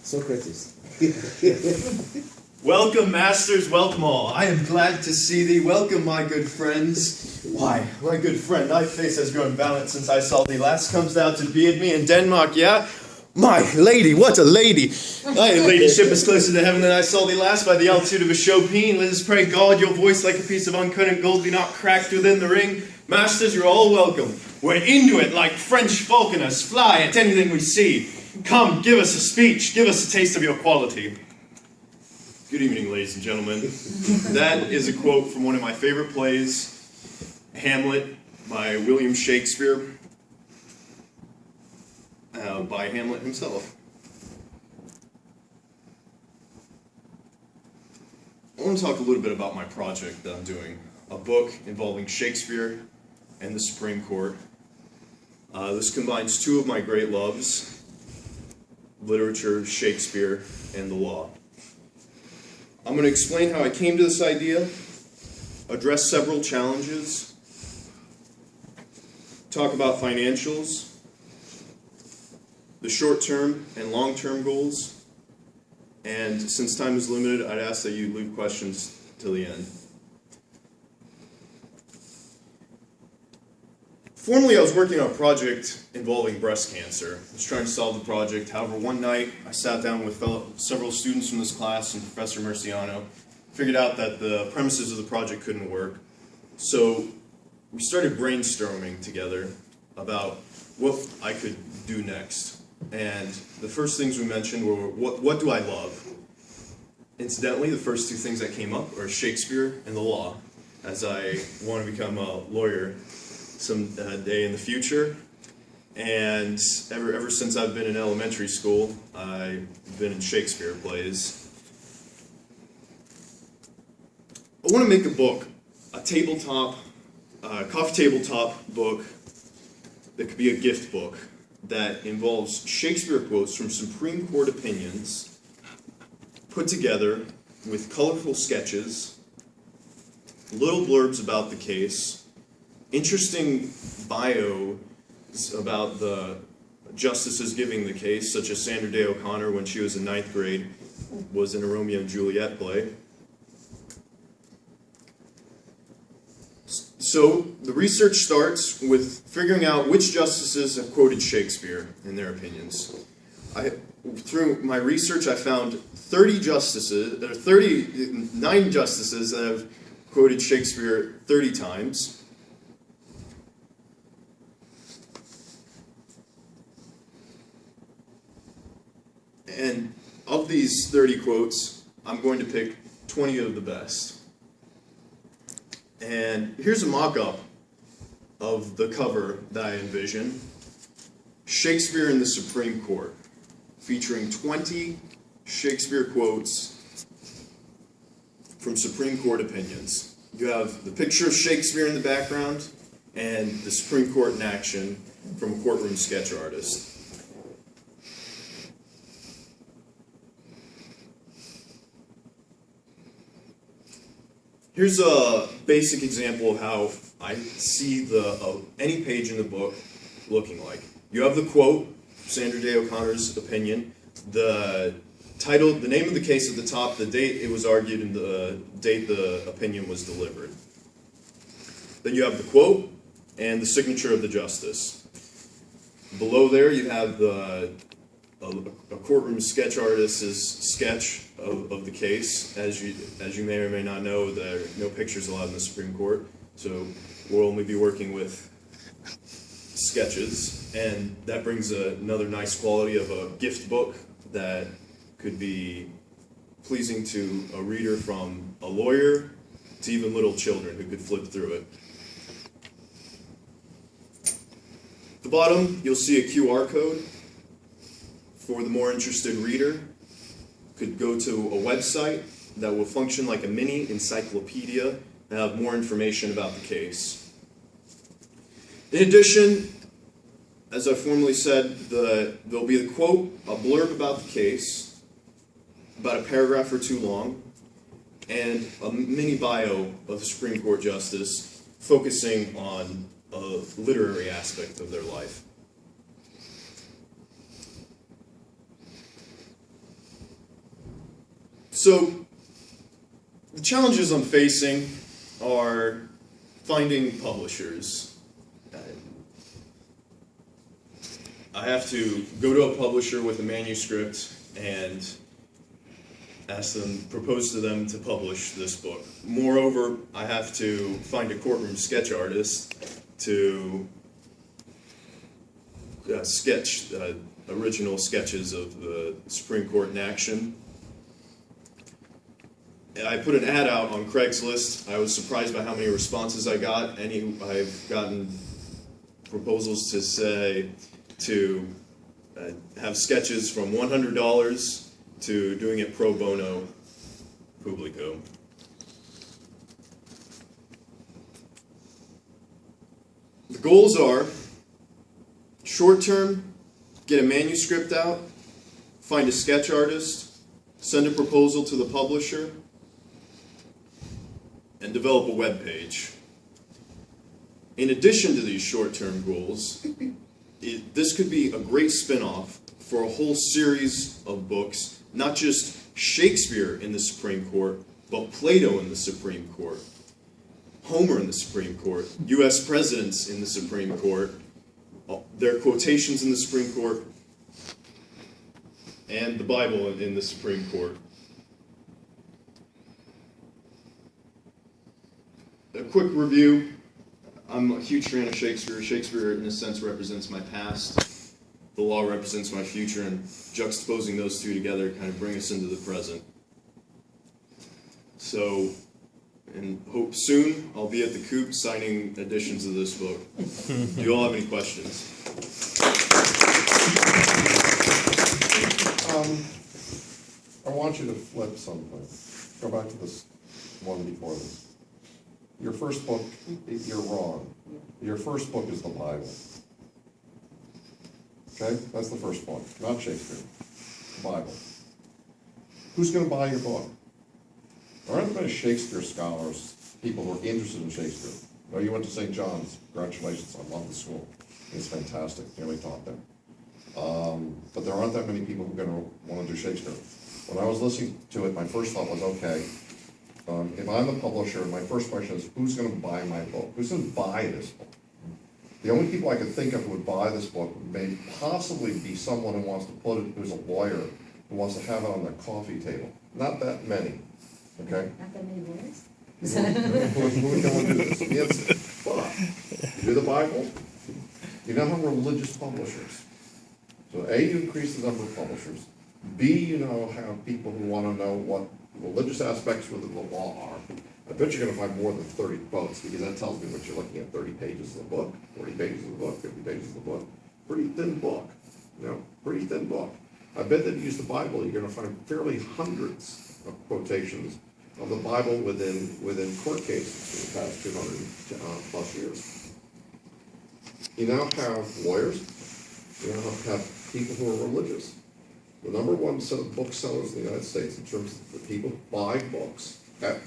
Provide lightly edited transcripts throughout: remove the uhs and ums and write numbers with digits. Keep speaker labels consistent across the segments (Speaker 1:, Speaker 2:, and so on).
Speaker 1: Socrates.
Speaker 2: Welcome, masters, welcome all. I am glad to see thee. Welcome, my good friends. Why, my good friend, thy face has grown valiant since I saw thee last. Comes thou to be at me in Denmark, yeah? My lady, what a lady! Thy ladyship is closer to heaven than I saw thee last by the altitude of a Chopin. Let us pray God, your voice like a piece of uncut gold be not cracked within the ring. Masters, you're all welcome. We're into it like French falconers, fly at anything we see. Come, give us a speech, give us a taste of your quality. Good evening, ladies and gentlemen. That is a quote from one of my favorite plays, Hamlet, by William Shakespeare, by Hamlet himself. I want to talk a little bit about my project that I'm doing, a book involving Shakespeare and the Supreme Court. This combines two of my great loves, literature, Shakespeare, and the law. I'm going to explain how I came to this idea, address several challenges, talk about financials, the short-term and long-term goals, and since time is limited, I'd ask that you leave questions till the end. Formerly, I was working on a project involving breast cancer. I was trying to solve the project. However, one night, I sat down with several students from this class and Professor Murciano, figured out that the premises of the project couldn't work. So we started brainstorming together about what I could do next. And the first things we mentioned were, what do I love? Incidentally, the first two things that came up are Shakespeare and the law, as I want to become a lawyer some day in the future. And ever since I've been in elementary school, I've been in Shakespeare plays. I want to make a book, a tabletop, coffee tabletop book that could be a gift book that involves Shakespeare quotes from Supreme Court opinions put together with colorful sketches, little blurbs about the case, interesting bios about the justices giving the case, such as Sandra Day O'Connor, when she was in 9th grade, was in a Romeo and Juliet play. So the research starts with figuring out which justices have quoted Shakespeare in their opinions. Through my research, I found 39 justices that have quoted Shakespeare 30 times. And of these 30 quotes, I'm going to pick 20 of the best. And here's a mock-up of the cover that I envision. Shakespeare in the Supreme Court, featuring 20 Shakespeare quotes from Supreme Court opinions. You have the picture of Shakespeare in the background and the Supreme Court in action from a courtroom sketch artist. Here's a basic example of how I see any page in the book looking like. You have the quote, Sandra Day O'Connor's opinion, the title, the name of the case at the top, the date it was argued, and the date the opinion was delivered. Then you have the quote and the signature of the justice. Below there you have a courtroom sketch artist's sketch of the case. As you may or may not know, there are no pictures allowed in the Supreme Court, so we'll only be working with sketches, and that brings another nice quality of a gift book that could be pleasing to a reader, from a lawyer to even little children who could flip through it. At the bottom, you'll see a QR code for the more interested reader. Could go to a website that will function like a mini encyclopedia and have more information about the case. In addition, as I formerly said, there'll be the quote, a blurb about the case, about a paragraph or two long, and a mini bio of the Supreme Court justice focusing on a literary aspect of their life. So, the challenges I'm facing are finding publishers. I have to go to a publisher with a manuscript and propose to them to publish this book. Moreover, I have to find a courtroom sketch artist to sketch original sketches of the Supreme Court in action. I put an ad out on Craigslist. I was surprised by how many responses I got. I've gotten proposals to have sketches from $100 to doing it pro bono publico. The goals are short term, get a manuscript out, find a sketch artist, send a proposal to the publisher, and develop a web page. In addition to these short-term goals, this could be a great spin-off for a whole series of books, not just Shakespeare in the Supreme Court, but Plato in the Supreme Court, Homer in the Supreme Court, U.S. presidents in the Supreme Court, their quotations in the Supreme Court, and the Bible in the Supreme Court. A quick review. I'm a huge fan of Shakespeare. Shakespeare, in a sense, represents my past. The law represents my future, and juxtaposing those two together kind of bring us into the present. So, and hope soon I'll be at the Coop signing editions of this book. Do you all have any questions?
Speaker 1: I want you to flip something. Go back to this one before this. Your first book, you're wrong. Your first book is the Bible. Okay? That's the first book, not Shakespeare. The Bible. Who's going to buy your book? There aren't many Shakespeare scholars, people who are interested in Shakespeare. No, you went to St. John's. Congratulations. I love the school. It's fantastic. Nearly taught there. But there aren't that many people who are going to want to do Shakespeare. When I was listening to it, my first thought was, okay, if I'm the publisher, my first question is, who's going to buy my book? Who's going to buy this book? The only people I could think of who would buy this book may possibly be someone who wants to put it, who's a lawyer, who wants to have it on their coffee table. Not that many, okay?
Speaker 3: Not that many lawyers?
Speaker 1: Who would go and do this? Yes, but you do the Bible, you now have religious publishers. So A, you increase the number of publishers. B, you now have people who want to know what religious aspects within the law are. I bet you're going to find more than 30 quotes, because that tells me what you're looking at. 30 pages of the book, 40 pages of the book, 50 pages of the book. Pretty thin book, pretty thin book. I bet that if you use the Bible, you're going to find fairly hundreds of quotations of the Bible within court cases for the past 200 plus years. You now have lawyers, you now have people who are religious. The number one set of booksellers in the United States in terms of the people who buy books for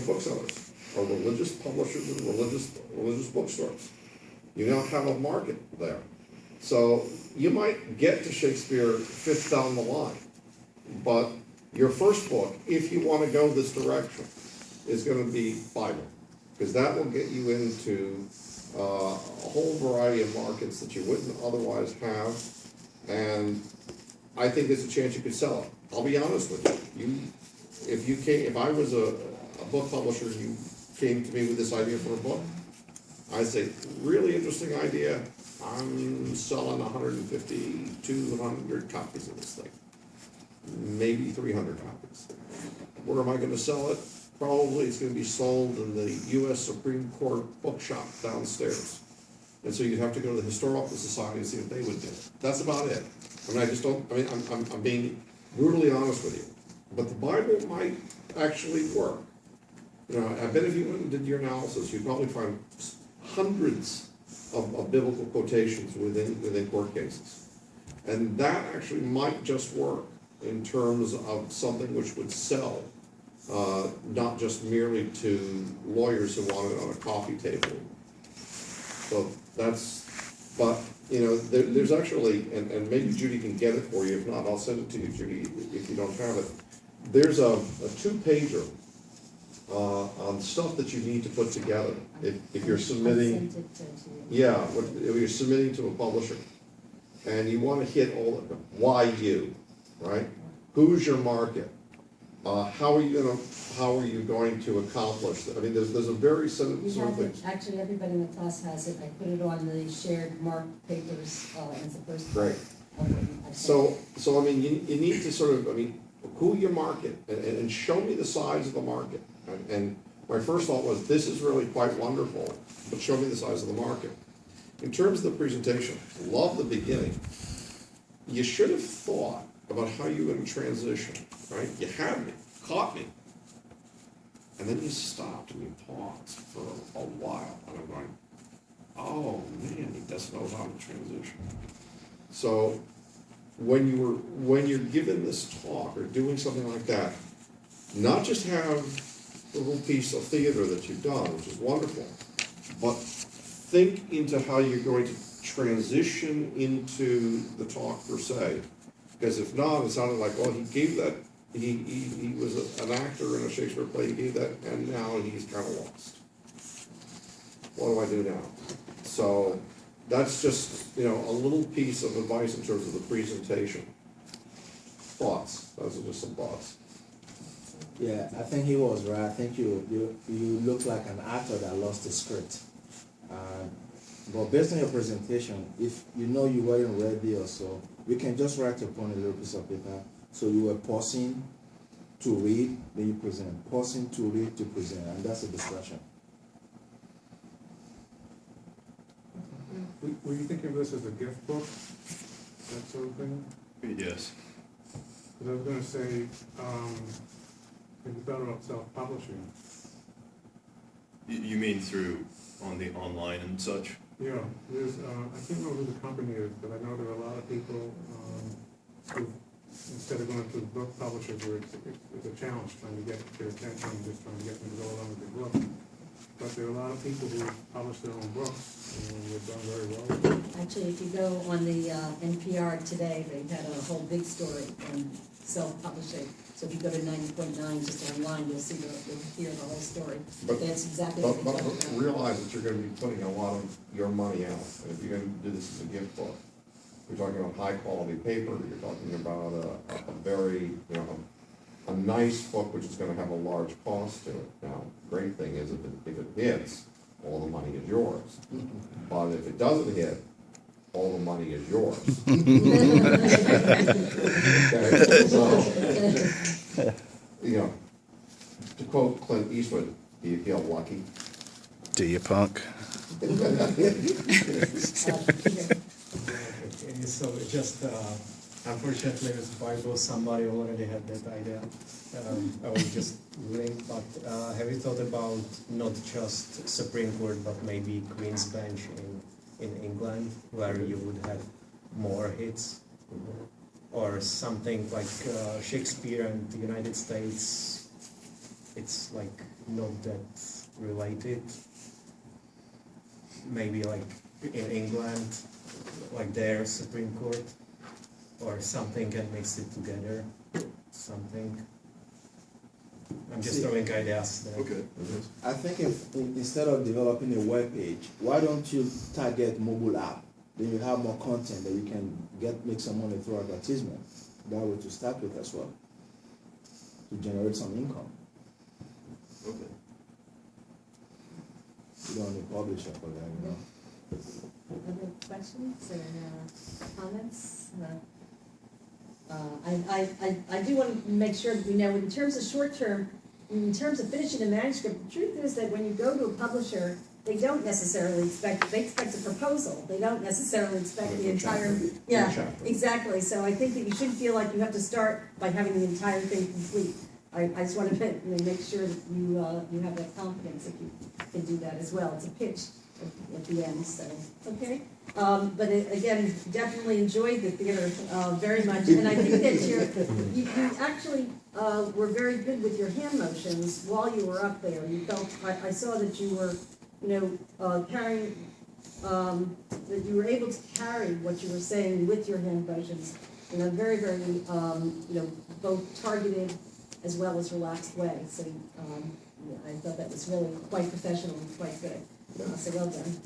Speaker 1: booksellers are religious publishers and religious bookstores. You now have a market there. So you might get to Shakespeare fifth down the line, but your first book, if you want to go this direction, is going to be Bible, because that will get you into a whole variety of markets that you wouldn't otherwise have, and I think there's a chance you could sell it. I'll be honest with you. If I was a book publisher and you came to me with this idea for a book, I'd say, really interesting idea. I'm selling 150, 200 copies of this thing. Maybe 300 copies. Where am I going to sell it? Probably it's going to be sold in the U.S. Supreme Court bookshop downstairs. And so you'd have to go to the Historical Society and see if they would do it. That's about it. I'm being brutally honest with you. But the Bible might actually work. I bet if you went and did your analysis, you'd probably find hundreds of biblical quotations within court cases. And that actually might just work in terms of something which would sell, not just merely to lawyers who want it on a coffee table. So there's actually, and maybe Judy can get it for you. If not, I'll send it to you, Judy, if you don't have it. there's a two-pager on stuff that you need to put together if you're submitting.
Speaker 3: Sent it to you.
Speaker 1: Yeah, if you're submitting to a publisher, and you want to hit all of them. Why you, right? Who's your market? How are you going to accomplish that? I mean, there's a very sort
Speaker 3: We
Speaker 1: of
Speaker 3: have
Speaker 1: thing.
Speaker 3: it, actually, everybody in the class has it. I put it on the shared marked papers, as the first part
Speaker 1: Great.
Speaker 3: of them. I think.
Speaker 1: So I mean, you need to sort of, I mean, who your market, and show me the size of the market. And my first thought was, this is really quite wonderful, but show me the size of the market. In terms of the presentation, love the beginning. You should have thought about how you're going to transition, right? You had me, caught me. And then you stopped and you paused for a while. And I'm going, oh man, he doesn't know how to transition. So when you're given this talk or doing something like that, not just have the little piece of theater that you've done, which is wonderful, but think into how you're going to transition into the talk per se. Because if not, it sounded like, well, he gave that, he was an actor in a Shakespeare play, he gave that, and now he's kind of lost. What do I do now? So that's just, a little piece of advice in terms of the presentation. Thoughts, those are just some thoughts.
Speaker 4: Yeah, I think he was right. I think you look like an actor that lost the script. But based on your presentation, if you know you weren't ready or so, you can just write upon a little piece of paper. So you were pausing to read, then you present. Pausing to read, to present, and that's a discussion.
Speaker 5: Were you thinking of this as a gift book, that sort of thing?
Speaker 2: Yes.
Speaker 5: Because I was gonna say, have you thought about self-publishing?
Speaker 2: You mean through on the online and such?
Speaker 5: Yeah, there's, I can't remember who the company is, but I know there are a lot of people, who, instead of going to the book publishers, where it's a challenge trying to get their attention, just trying to get them to go along with the book. But there are a lot of people who publish their own books, and they've done very well.
Speaker 3: Actually, if you go on the NPR today, they had a whole big story on self-publishing. So if you go to 90.9, just online, you'll hear the whole story.
Speaker 1: But-
Speaker 3: That's exactly what
Speaker 1: But
Speaker 3: they talked about.
Speaker 1: realize that you're gonna be putting a lot of your money out, and if you're gonna do this as a gift book, you're talking about high-quality paper, you're talking about a very, a nice book which is gonna have a large cost to it. Now, great thing is if it hits, all the money is yours. But if it doesn't hit, all the money is yours. Okay, so, to quote Clint Eastwood, do you feel lucky?
Speaker 6: Do you, punk?
Speaker 7: So just, unfortunately, with Bible, somebody already had that idea. I was just reading, but have you thought about not just Supreme Court, but maybe Queen's Bench in England, where you would have more hits? Or something like Shakespeare and the United States, it's like not that related. Maybe like in England, like their Supreme Court, or something, and mix it together, something. I'm just throwing ideas there.
Speaker 2: Okay.
Speaker 4: I think if instead of developing a web page, why don't you target mobile app? Then you have more content that you can make some money through advertisement. That way to start with as well, to generate some income.
Speaker 2: Okay.
Speaker 4: You don't need publisher for that,
Speaker 3: Other questions or comments? I do want to make sure that we know, in terms of short term, in terms of finishing a manuscript, the truth is that when you go to a publisher, they don't necessarily expect, they expect a proposal. They don't necessarily expect the entire, yeah, exactly. So I think that you should feel like you have to start by having the entire thing complete. I just want to make sure that you have that confidence that you can do that as well. It's a pitch at the end, so, okay? But again, definitely enjoyed the theater very much, and I think that you actually were very good with your hand motions while you were up there. You felt, I saw that you were, carrying, that you were able to carry what you were saying with your hand motions. Very, very, both targeted as well as relaxed way. So yeah, I thought that was really quite professional and quite good. So well done.